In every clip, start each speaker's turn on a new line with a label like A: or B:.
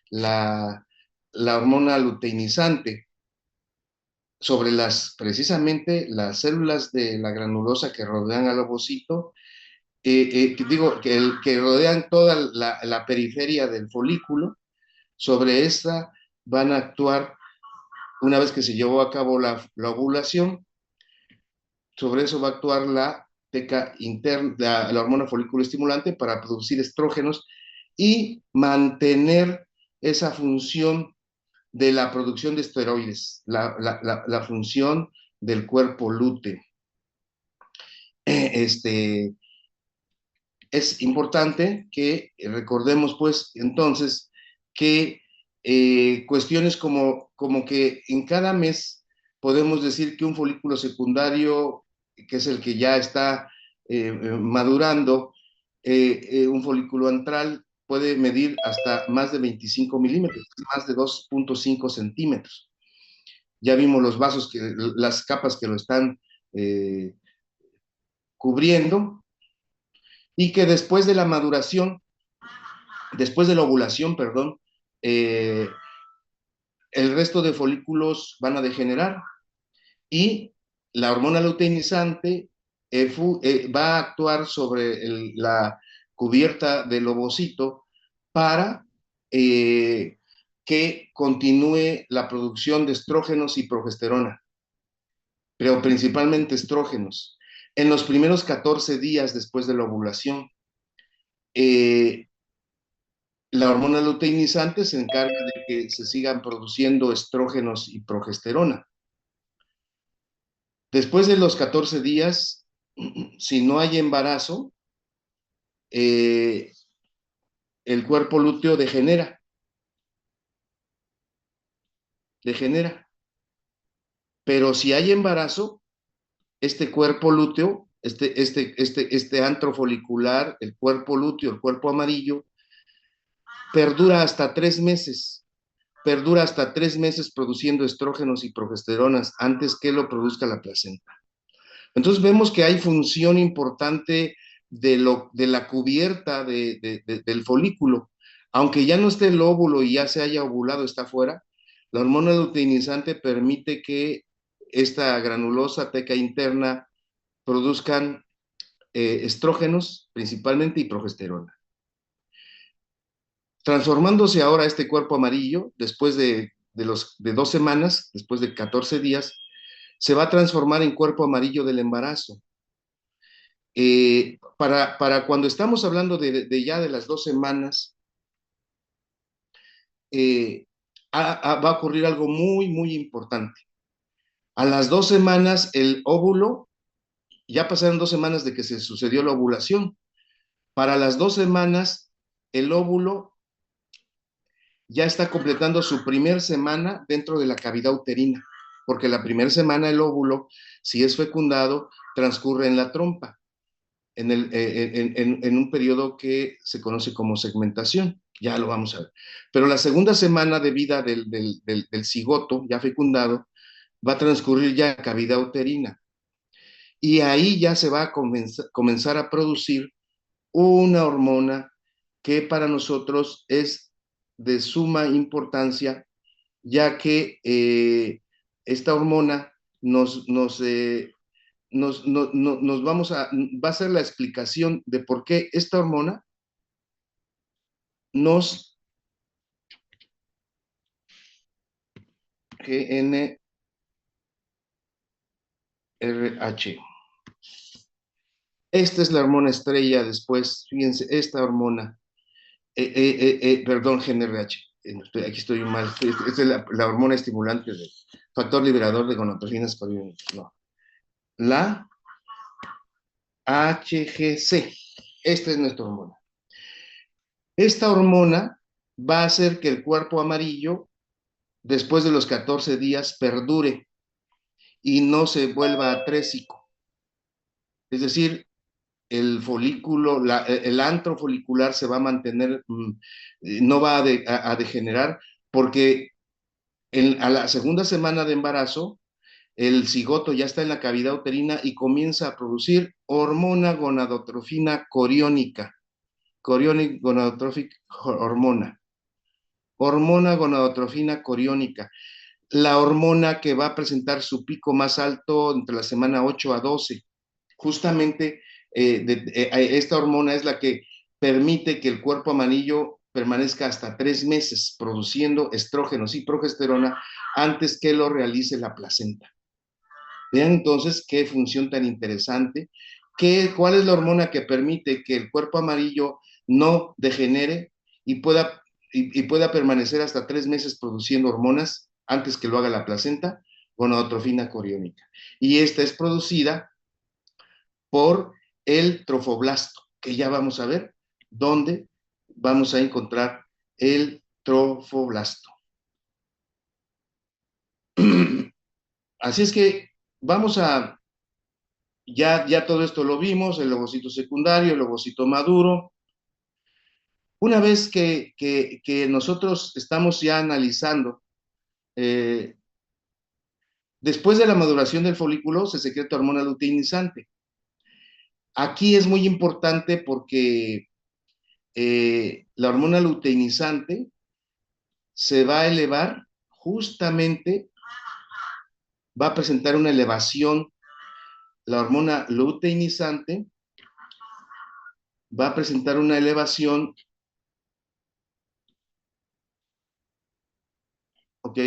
A: la, la hormona luteinizante sobre precisamente las células de la granulosa que rodean al ovocito, que rodean toda la periferia del folículo. Sobre esta van a actuar, una vez que se llevó a cabo la ovulación, sobre eso va a actuar la teca interna, la hormona folículo estimulante para producir estrógenos y mantener esa función de la producción de esteroides, la función del cuerpo lúteo. Este, es importante que recordemos, pues, entonces, que cuestiones como que en cada mes podemos decir que un folículo secundario, que es el que ya está madurando, un folículo antral puede medir hasta más de 25 milímetros, más de 2.5 centímetros. Ya vimos los vasos, las capas que lo están eh, cubriendo, y que después de la maduración, después de la ovulación, perdón, eh, el resto de folículos van a degenerar y la hormona luteinizante va a actuar sobre la cubierta del ovocito para que continúe la producción de estrógenos y progesterona, pero principalmente estrógenos. En los primeros 14 días después de la ovulación, eh, la hormona luteinizante se encarga de que se sigan produciendo estrógenos y progesterona. Después de los 14 días, si no hay embarazo, eh, el cuerpo lúteo degenera. Pero si hay embarazo, este cuerpo lúteo, este antro folicular, el cuerpo lúteo, el cuerpo amarillo, perdura hasta 3 meses. Perdura hasta 3 meses produciendo estrógenos y progesteronas antes que lo produzca la placenta. Entonces vemos que hay función importante de la cubierta del folículo. Aunque ya no esté el óvulo y ya se haya ovulado, está afuera, la hormona luteinizante permite que esta granulosa teca interna produzcan estrógenos principalmente y progesterona. Transformándose ahora este cuerpo amarillo, después de 2 semanas, después de 14 días, se va a transformar en cuerpo amarillo del embarazo. Para cuando estamos hablando ya de las 2 semanas, eh, va a ocurrir algo muy, muy importante. A las 2 semanas, el óvulo, ya pasaron 2 semanas de que se sucedió la ovulación. Para las 2 semanas, el óvulo ya está completando su primer semana dentro de la cavidad uterina, porque la primera semana el óvulo, si es fecundado, transcurre en la trompa, en un periodo que se conoce como segmentación. Ya lo vamos a ver. Pero la segunda semana de vida del cigoto ya fecundado va a transcurrir ya en cavidad uterina. Y ahí ya se va a comenzar a producir una hormona que para nosotros es de suma importancia, ya que esta hormona nos va a ser la explicación de por qué esta hormona nos GNRH. Esta es la hormona estrella después, fíjense, esta hormona, perdón, GNRH, aquí estoy mal, esta es la hormona estimulante del factor liberador de gonadotrofinas, no, la HGC, esta es nuestra hormona. Esta hormona va a hacer que el cuerpo amarillo, después de los 14 días, perdure y no se vuelva atrésico. Es decir, el folículo, el antro folicular se va a mantener, no va a degenerar, porque a la segunda semana de embarazo, el cigoto ya está en la cavidad uterina y comienza a producir hormona gonadotrofina coriónica, chorionic gonadotrophic hormona. hormona gonadotrofina coriónica, la hormona que va a presentar su pico más alto entre la semana 8 a 12. Justamente esta hormona es la que permite que el cuerpo amarillo permanezca hasta 3 meses produciendo estrógenos y progesterona antes que lo realice la placenta. Vean entonces qué función tan interesante, cuál es la hormona que permite que el cuerpo amarillo no degenere y pueda permanecer hasta 3 meses produciendo hormonas antes que lo haga la placenta, gonadotrofina coriónica. Y esta es producida por el trofoblasto, que ya vamos a ver dónde vamos a encontrar el trofoblasto. Así es que vamos a, ya todo esto lo vimos, el ovocito secundario, el ovocito maduro. Una vez que nosotros estamos ya analizando, después de la maduración del folículo se secreta hormona luteinizante. Aquí es muy importante porque la hormona luteinizante se va a elevar justamente, va a presentar una elevación, la hormona luteinizante va a presentar una elevación, ok,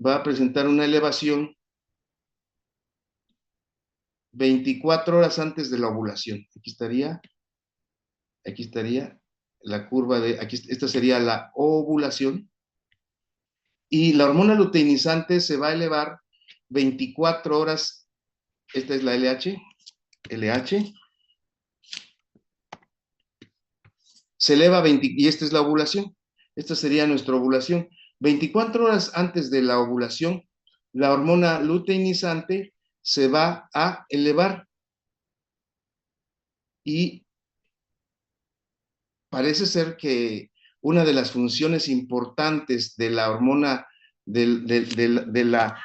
A: va a presentar una elevación 24 horas antes de la ovulación. Aquí estaría la curva de, aquí, esta sería la ovulación, y la hormona luteinizante se va a elevar 24 horas, esta es la LH, se eleva 20, y esta es la ovulación, esta sería nuestra ovulación. 24 horas antes de la ovulación, la hormona luteinizante se va a elevar y parece ser que una de las funciones importantes de la hormona, de la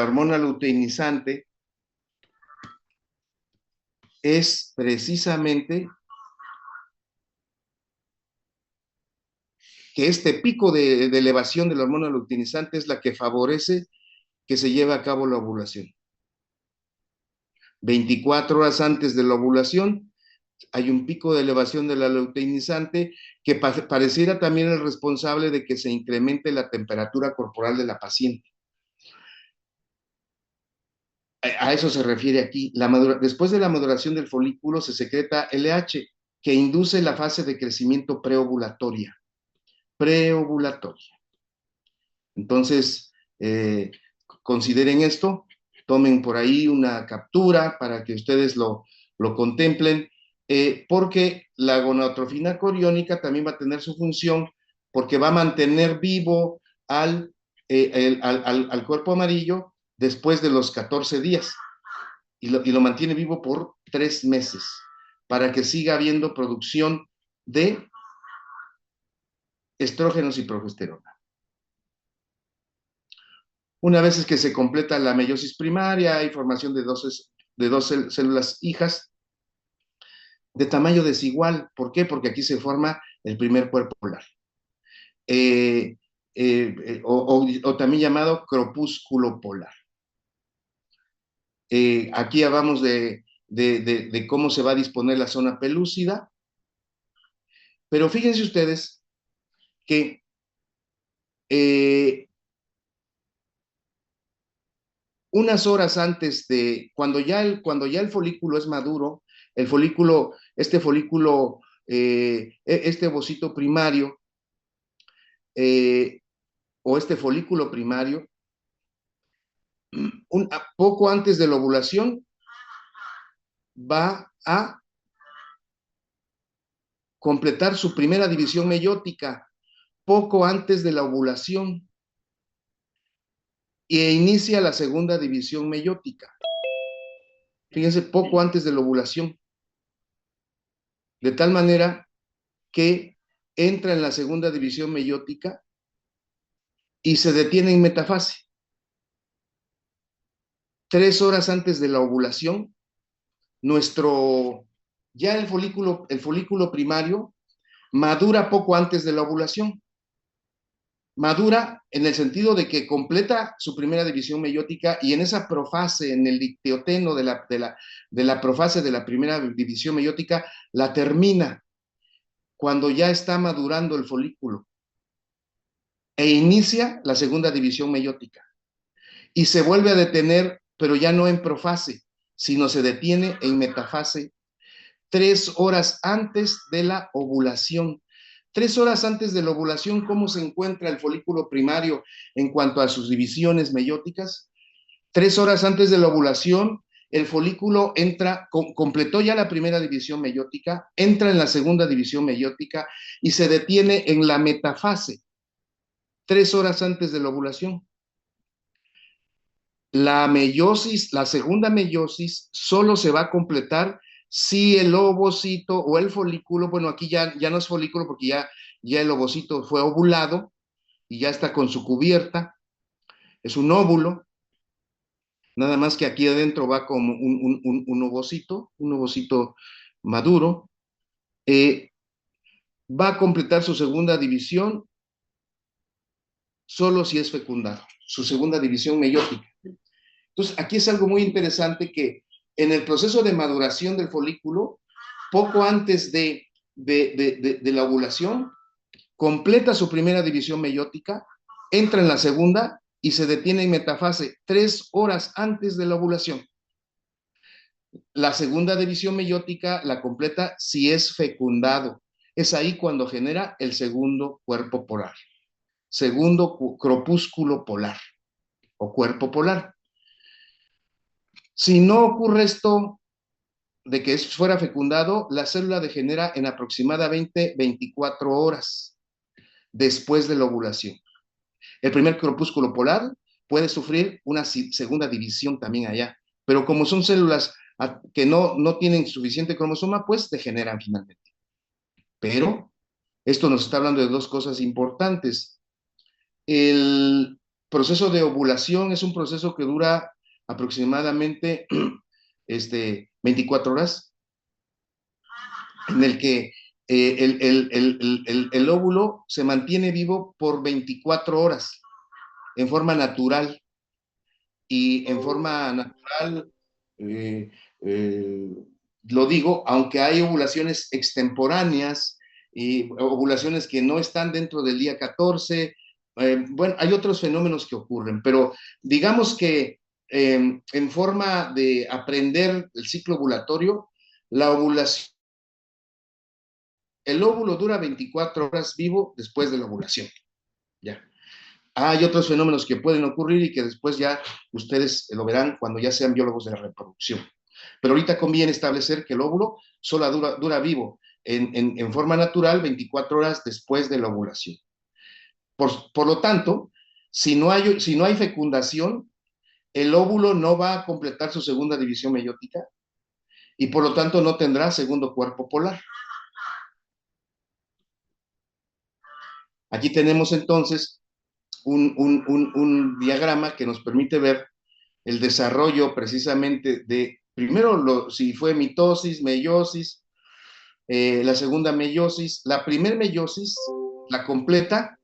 A: hormona luteinizante es precisamente que este pico de elevación de la hormona luteinizante es la que favorece que se lleve a cabo la ovulación. 24 horas antes de la ovulación hay un pico de elevación de la luteinizante que pareciera también el responsable de que se incremente la temperatura corporal de la paciente. A eso se refiere aquí. Después de la maduración del folículo se secreta LH, que induce la fase de crecimiento preovulatoria. Entonces, consideren esto, tomen por ahí una captura para que ustedes lo contemplen, porque la gonadotrofina coriónica también va a tener su función, porque va a mantener vivo al cuerpo amarillo después de los 14 días, y lo mantiene vivo por 3 meses, para que siga habiendo producción de estrógenos y progesterona. Una vez que se completa la meiosis primaria, hay formación de dos células hijas de tamaño desigual. ¿Por qué? Porque aquí se forma el primer cuerpo polar. O también llamado cropúsculo polar. Aquí hablamos de cómo se va a disponer la zona pelúcida, pero fíjense ustedes que unas horas antes de, cuando ya el folículo es maduro, este folículo, este ovocito primario, o este folículo primario, poco antes de la ovulación, va a completar su primera división meiótica, poco antes de la ovulación, e inicia la segunda división meiótica. Fíjense, poco antes de la ovulación. De tal manera que entra en la segunda división meiótica y se detiene en metafase. 3 horas antes de la ovulación, ya el folículo primario madura poco antes de la ovulación. madura en el sentido de que completa su primera división meiótica y en esa profase, en el dicteoteno de la profase de la primera división meiótica, la termina cuando ya está madurando el folículo e inicia la segunda división meiótica y se vuelve a detener, pero ya no en profase, sino se detiene en metafase 3 horas antes de la ovulación. 3 horas antes de la ovulación, ¿cómo se encuentra el folículo primario en cuanto a sus divisiones meióticas? 3 horas antes de la ovulación, el folículo completó ya la primera división meiótica, entra en la segunda división meiótica y se detiene en la metafase, 3 horas antes de la ovulación. La meiosis, la segunda meiosis, solo se va a completar si el ovocito o el folículo, bueno, aquí ya no es folículo porque ya el ovocito fue ovulado y ya está con su cubierta, es un óvulo, nada más que aquí adentro va como un ovocito maduro, va a completar su segunda división solo si es fecundado, su segunda división meiótica. Entonces, aquí es algo muy interesante que en el proceso de maduración del folículo, poco antes de la ovulación, completa su primera división meiótica, entra en la segunda y se detiene en metafase 3 horas antes de la ovulación. La segunda división meiótica la completa si es fecundado. Es ahí cuando genera el segundo cuerpo polar, segundo corpúsculo polar o cuerpo polar. Si no ocurre esto de que fuera fecundado, la célula degenera en aproximadamente 24 horas después de la ovulación. El primer corpúsculo polar puede sufrir una segunda división también allá, pero como son células que no tienen suficiente cromosoma, pues degeneran finalmente. Pero esto nos está hablando de dos cosas importantes. El proceso de ovulación es un proceso que dura aproximadamente 24 horas, en el que el óvulo se mantiene vivo por 24 horas en forma natural. Y en forma natural, eh, eh, lo digo, aunque hay ovulaciones extemporáneas y ovulaciones que no están dentro del día 14, bueno, hay otros fenómenos que ocurren, pero digamos que en forma de aprender el ciclo ovulatorio, la ovulación, el óvulo dura 24 horas vivo después de la ovulación. Ya. Hay otros fenómenos que pueden ocurrir y que después ya ustedes lo verán cuando ya sean biólogos de la reproducción. Pero ahorita conviene establecer que el óvulo solo dura vivo en forma natural 24 horas después de la ovulación. Por lo tanto, si no hay fecundación, el óvulo no va a completar su segunda división meiótica y por lo tanto no tendrá segundo cuerpo polar. Aquí tenemos entonces un diagrama que nos permite ver el desarrollo precisamente de, primero, si fue mitosis, meiosis, la segunda meiosis, la primer meiosis, la completa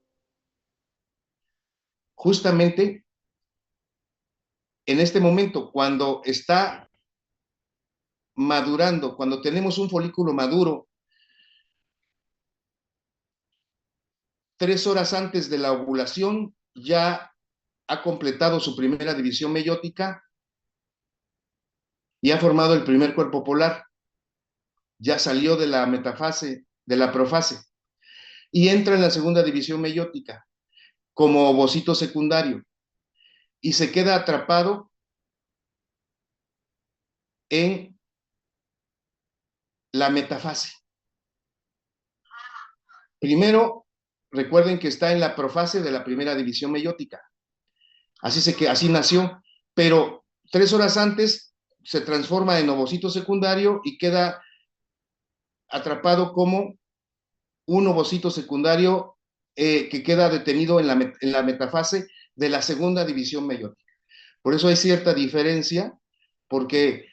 A: justamente en este momento, cuando está madurando, cuando tenemos un folículo maduro, 3 horas antes de la ovulación, ya ha completado su primera división meiótica y ha formado el primer cuerpo polar, ya salió de la metafase, de la profase, y entra en la segunda división meiótica como ovocito secundario y se queda atrapado en la metafase. Primero, recuerden que está en la profase de la primera división meiótica. Así nació, pero 3 horas antes se transforma en ovocito secundario y queda atrapado como un ovocito secundario que queda detenido en la metafase de la segunda división meiótica. Por eso hay cierta diferencia, porque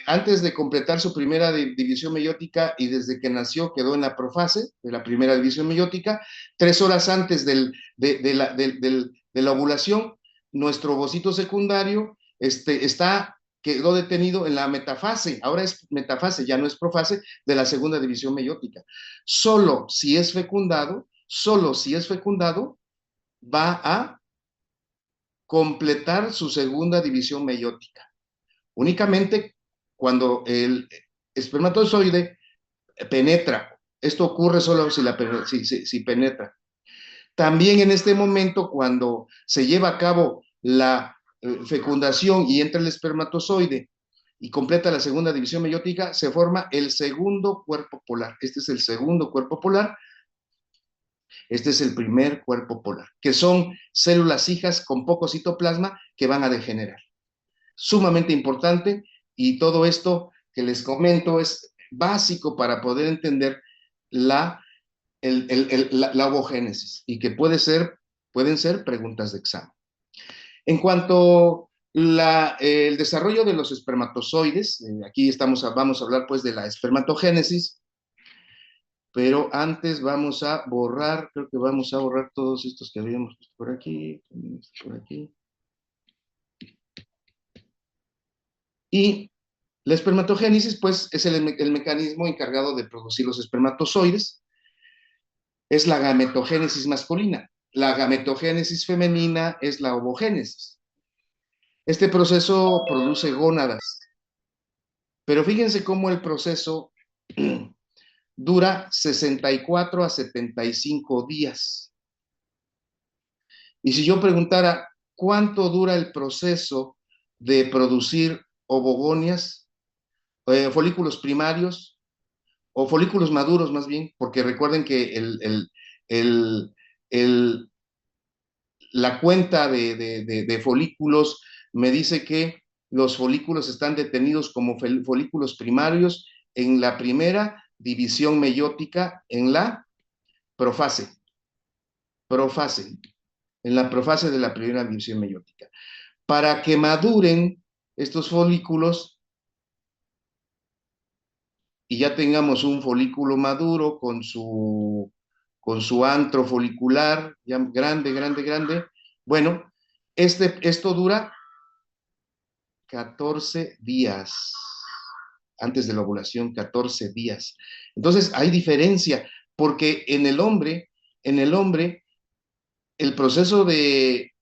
A: Antes de completar su primera división meiótica y desde que nació quedó en la profase de la primera división meiótica, 3 horas antes de la ovulación, nuestro ovocito secundario quedó detenido en la metafase, ahora es metafase, ya no es profase, de la segunda división meiótica. Solo si es fecundado, va a completar su segunda división meiótica. Únicamente cuando el espermatozoide penetra. Esto ocurre solo si penetra. También en este momento, cuando se lleva a cabo la fecundación y entra el espermatozoide y completa la segunda división meiótica, se forma el segundo cuerpo polar. Este es el segundo cuerpo polar. Este es el primer cuerpo polar, que son células hijas con poco citoplasma que van a degenerar. Sumamente importante, y todo esto que les comento es básico para poder entender la ovogénesis, y que pueden ser preguntas de examen. En cuanto el desarrollo de los espermatozoides, aquí vamos a hablar pues de la espermatogénesis, pero antes vamos a borrar, creo que vamos a borrar todos estos que habíamos puesto por aquí, por aquí. Y la espermatogénesis, pues, es el mecanismo encargado de producir los espermatozoides. Es la gametogénesis masculina. La gametogénesis femenina es la ovogénesis. Este proceso produce gónadas. Pero fíjense cómo el proceso dura 64 a 75 días. Y si yo preguntara cuánto dura el proceso de producir ovogonias, folículos primarios, o folículos maduros más bien, porque recuerden que la cuenta de folículos me dice que los folículos están detenidos como folículos primarios en la primera división meiótica, en la profase, en la profase de la primera división meiótica. Para que maduren estos folículos y ya tengamos un folículo maduro con su antro folicular, ya grande, bueno, esto dura 14 días, antes de la ovulación, 14 días. Entonces, hay diferencia, porque en el hombre, el proceso de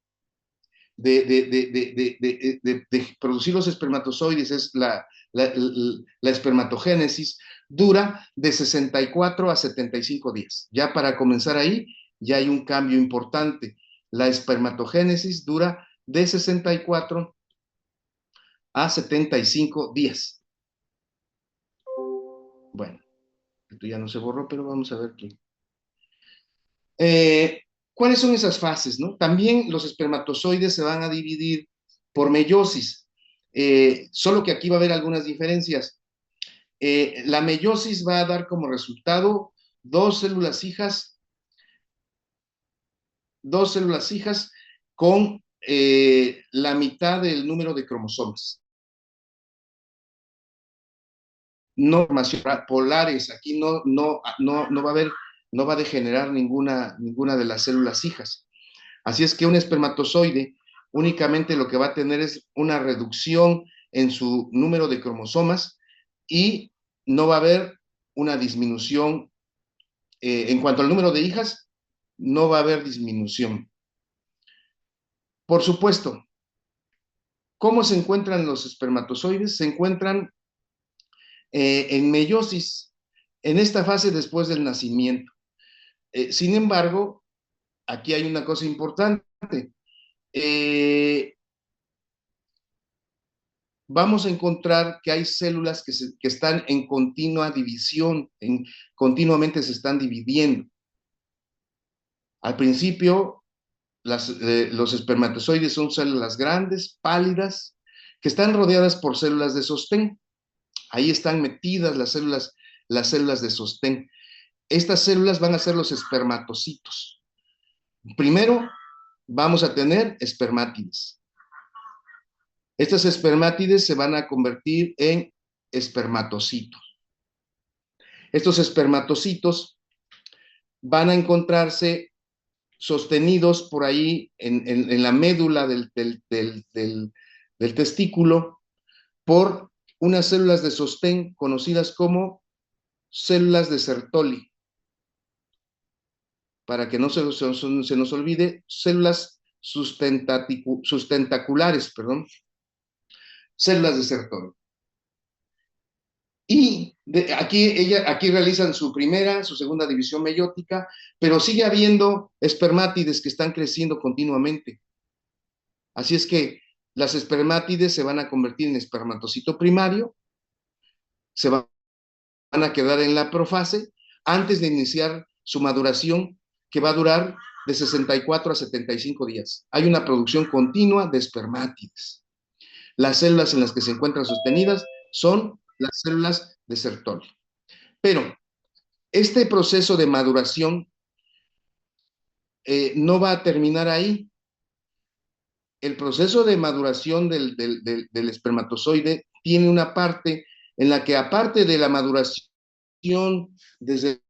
A: producir los espermatozoides es la espermatogénesis, dura de 64 a 75 días. Ya para comenzar ahí, ya hay un cambio importante. La espermatogénesis dura de 64 a 75 días. Bueno, esto ya no se borró, pero vamos a ver qué. ¿Cuáles son esas fases, no? También los espermatozoides se van a dividir por meiosis, solo que aquí va a haber algunas diferencias. La meiosis va a dar como resultado dos células hijas con la mitad del número de cromosomas. No polares, aquí no va a haber, no va a degenerar ninguna de las células hijas. Así es que un espermatozoide únicamente lo que va a tener es una reducción en su número de cromosomas, y no va a haber una disminución. En cuanto al número de hijas, no va a haber disminución. Por supuesto, ¿cómo se encuentran los espermatozoides? Se encuentran en meiosis, en esta fase después del nacimiento. Sin embargo, aquí hay una cosa importante. Vamos a encontrar que hay células que están en continua división, continuamente se están dividiendo. Al principio, los espermatozoides son células grandes, pálidas, que están rodeadas por células de sostén. Ahí están metidas las células de sostén. Estas células van a ser los espermatocitos. Primero, vamos a tener espermátides. Estas espermátides se van a convertir en espermatocitos. Estos espermatocitos van a encontrarse sostenidos por ahí en la médula del testículo por unas células de sostén conocidas como células de Sertoli. Para que no se nos olvide, células sustentaculares, perdón, células de Sertoli. Y aquí realizan su primera, su segunda división meiótica, pero sigue habiendo espermátides que están creciendo continuamente. Así es que las espermátides se van a convertir en espermatocito primario, se van a quedar en la profase antes de iniciar su maduración, que va a durar de 64 a 75 días. Hay una producción continua de espermátides. Las células en las que se encuentran sostenidas son las células de Sertoli. Pero este proceso de maduración no va a terminar ahí. El proceso de maduración del espermatozoide tiene una parte en la que, aparte de la maduración desde el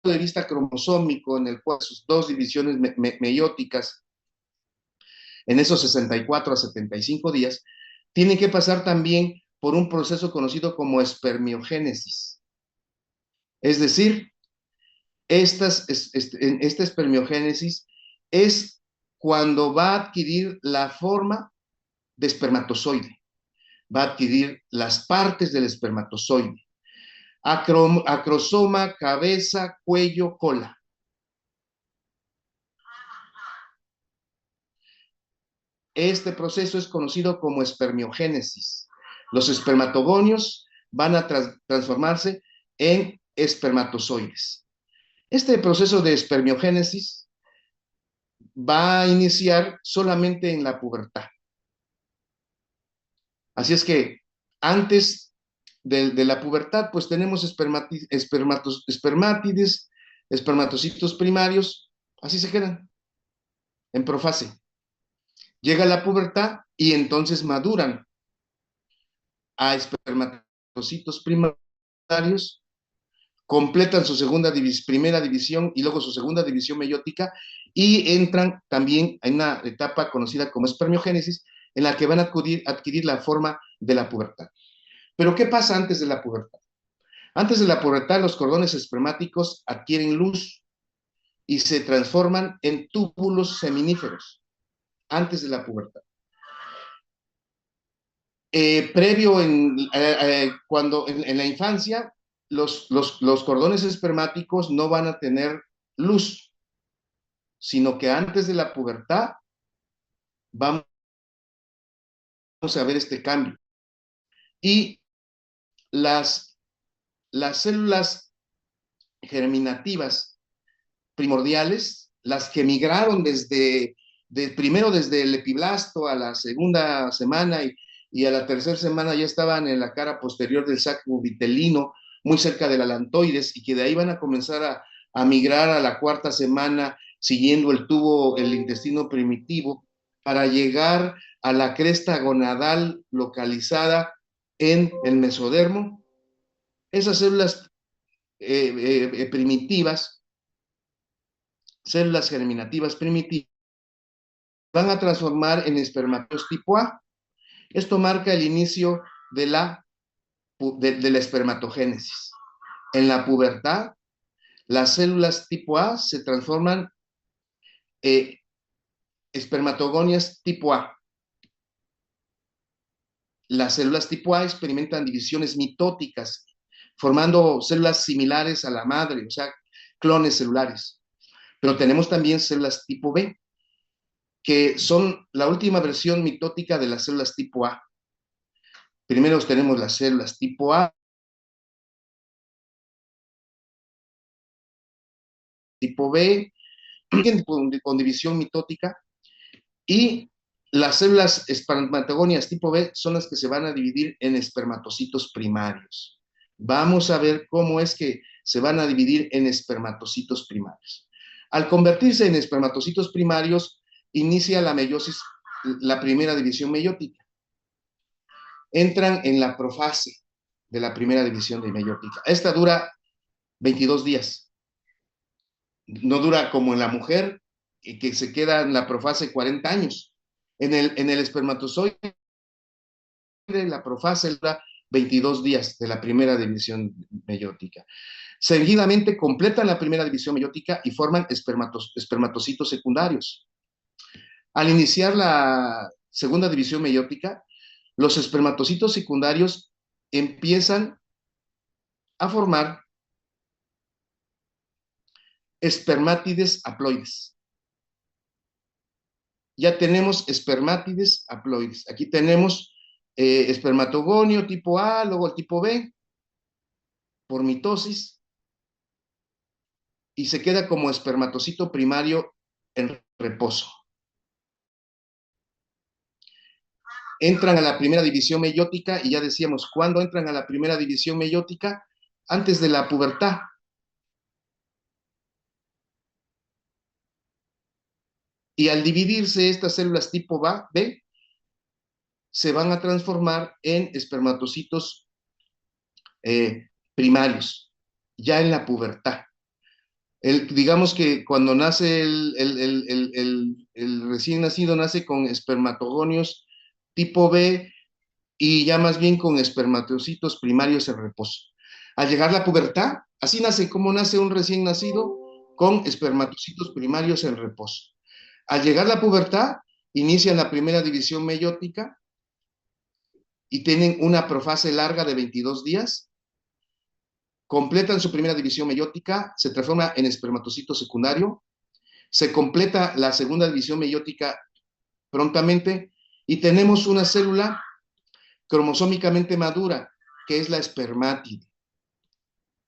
A: punto de vista cromosómico, en el cual sus dos divisiones meióticas en esos 64 a 75 días, tienen que pasar también por un proceso conocido como espermiogénesis. Es decir, esta espermiogénesis es cuando va a adquirir la forma de espermatozoide, va a adquirir las partes del espermatozoide: acrosoma, cabeza, cuello, cola. Este proceso es conocido como espermiogénesis. Los espermatogonios van a transformarse en espermatozoides. Este proceso de espermiogénesis va a iniciar solamente en la pubertad. Así es que antes de la pubertad, pues tenemos espermátides, espermatocitos primarios, así se quedan, en profase. Llega la pubertad y entonces maduran a espermatocitos primarios, completan su primera división y luego su segunda división meiótica, y entran también en una etapa conocida como espermiogénesis, en la que van a adquirir la forma de la pubertad. Pero ¿qué pasa antes de la pubertad? Antes de la pubertad, los cordones espermáticos adquieren luz y se transforman en túbulos seminíferos antes de la pubertad. Cuando en la infancia, los cordones espermáticos no van a tener luz, sino que antes de la pubertad vamos a ver este cambio. Y las células germinativas primordiales, las que migraron primero desde el epiblasto a la segunda semana y a la tercera semana ya estaban en la cara posterior del saco vitelino, muy cerca del alantoides, y que de ahí van a comenzar a migrar a la cuarta semana siguiendo el tubo, el intestino primitivo, para llegar a la cresta gonadal localizada en el mesodermo. Esas células primitivas, células germinativas primitivas, van a transformar en espermatozoides tipo A. Esto marca el inicio de la espermatogénesis. En la pubertad, las células tipo A se transforman en espermatogonias tipo A. Las células tipo A experimentan divisiones mitóticas, formando células similares a la madre, o sea, clones celulares. Pero tenemos también células tipo B, que son la última versión mitótica de las células tipo A. Primero tenemos las células tipo A, tipo B, con división mitótica, y las células espermatogonias tipo B son las que se van a dividir en espermatocitos primarios. Vamos a ver cómo es que se van a dividir en espermatocitos primarios. Al convertirse en espermatocitos primarios, inicia la meiosis, la primera división meiótica. entran en la profase de la primera división de meiótica. Esta dura 22 días. No dura como en la mujer, que se queda en la profase 40 años. En el espermatozoide, la profase dura 22 días de la primera división meiótica. Seguidamente completan la primera división meiótica y forman espermatocitos secundarios. Al iniciar la segunda división meiótica, los espermatocitos secundarios empiezan a formar espermátides haploides. Ya tenemos espermátides haploides. Aquí tenemos espermatogonio tipo A, luego el tipo B, por mitosis, y se queda como espermatocito primario en reposo. Entran a la primera división meiótica, y ya decíamos, ¿cuándo entran a la primera división meiótica? Antes de la pubertad. Y al dividirse estas células tipo B, se van a transformar en espermatocitos primarios, ya en la pubertad. Digamos que cuando nace el recién nacido, nace con espermatogonios tipo B y ya más bien con espermatocitos primarios en reposo. Al llegar la pubertad, así nace como nace un recién nacido, con espermatocitos primarios en reposo. Al llegar la pubertad, inician la primera división meiótica y tienen una profase larga de 22 días, completan su primera división meiótica, se transforma en espermatocito secundario, se completa la segunda división meiótica prontamente y tenemos una célula cromosómicamente madura, que es la espermátide.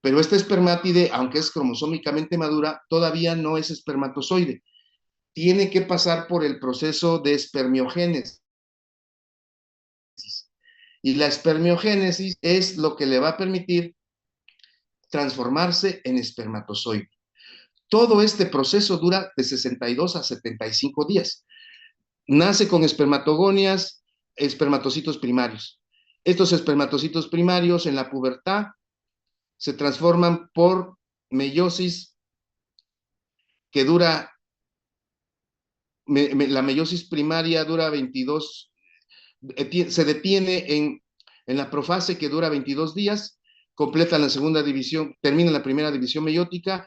A: Pero esta espermátide, aunque es cromosómicamente madura, todavía no es espermatozoide. Tiene que pasar por el proceso de espermiogénesis. Y la espermiogénesis es lo que le va a permitir transformarse en espermatozoide. Todo este proceso dura de 62 a 75 días. Nace con espermatogonias, espermatocitos primarios. Estos espermatocitos primarios en la pubertad se transforman por meiosis que dura, la meiosis primaria dura 22, se detiene en la profase que dura 22 días, completa la segunda división, termina la primera división meiótica,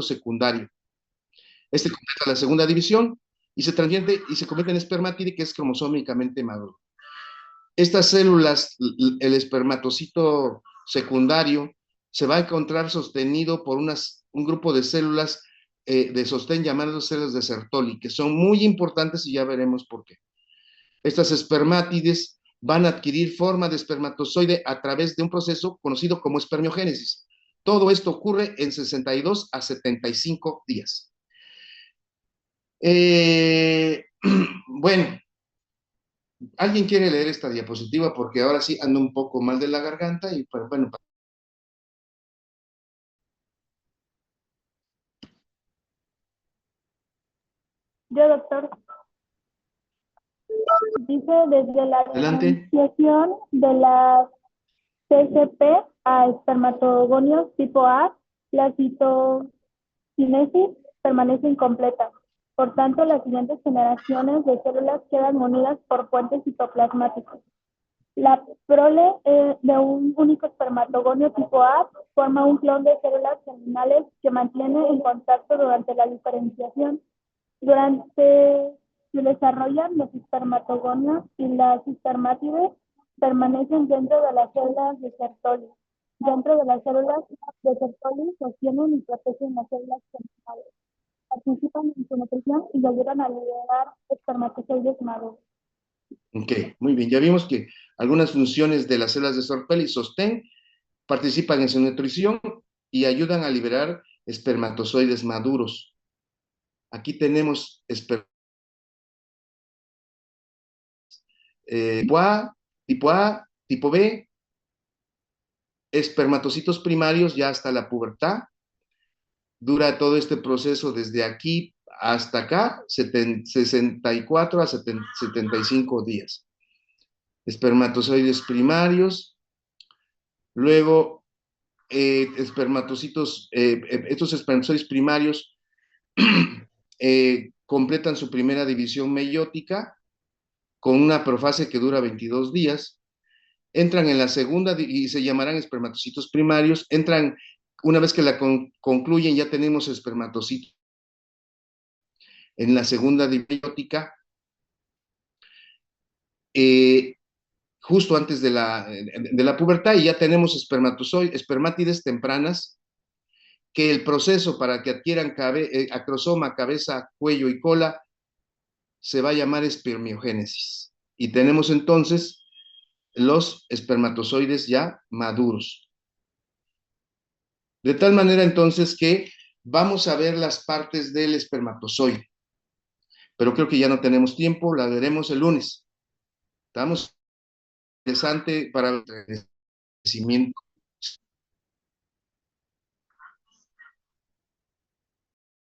A: secundario. Este completa la segunda división y se transfiere y se convierte en espermátide, que es cromosómicamente maduro. Estas células, el espermatocito secundario, se va a encontrar sostenido por un grupo de células de sostén llamadas células de Sertoli, que son muy importantes y ya veremos por qué. Estas espermátides van a adquirir forma de espermatozoide a través de un proceso conocido como espermiogénesis. Todo esto ocurre en 62 a 75 días. Bueno, ¿alguien quiere leer esta diapositiva? Porque ahora sí ando un poco mal de la garganta y pues, bueno.
B: Yo, doctor, dice desde la
A: Adelante.
B: diferenciación de la CCP a espermatogonios tipo A, la citocinesis permanece incompleta. Por tanto, las siguientes generaciones de células quedan unidas por puentes citoplasmáticos. La prole de un único espermatogonio tipo A forma un clon de células germinales que mantiene en contacto durante la diferenciación. Durante su desarrollo, los espermatogonios y las espermátides permanecen dentro de las células de Sertoli. Dentro de las células de Sertoli sostienen y protegen las células germinales. Participan en su nutrición y ayudan a liberar espermatozoides maduros.
A: Ok, muy bien. Ya vimos que algunas funciones de las células de Sertoli sostén participan en su nutrición y ayudan a liberar espermatozoides maduros. Aquí tenemos tipo A, tipo B, espermatocitos primarios ya hasta la pubertad. Dura todo este proceso desde aquí hasta acá 64 a 75 días. Espermatozoides primarios, luego estos espermatozoides primarios completan su primera división meiótica con una profase que dura 22 días, entran en la segunda y se llamarán espermatocitos primarios, entran, una vez que la concluyen, ya tenemos espermatocitos en la segunda meiótica, justo antes de la pubertad, y ya tenemos espermátides tempranas, que el proceso para que adquieran acrosoma, cabeza, cuello y cola se va a llamar espermiogénesis. Y tenemos entonces los espermatozoides ya maduros. De tal manera entonces que vamos a ver las partes del espermatozoide. Pero creo que ya no tenemos tiempo, la veremos el lunes. Estamos interesante para el crecimiento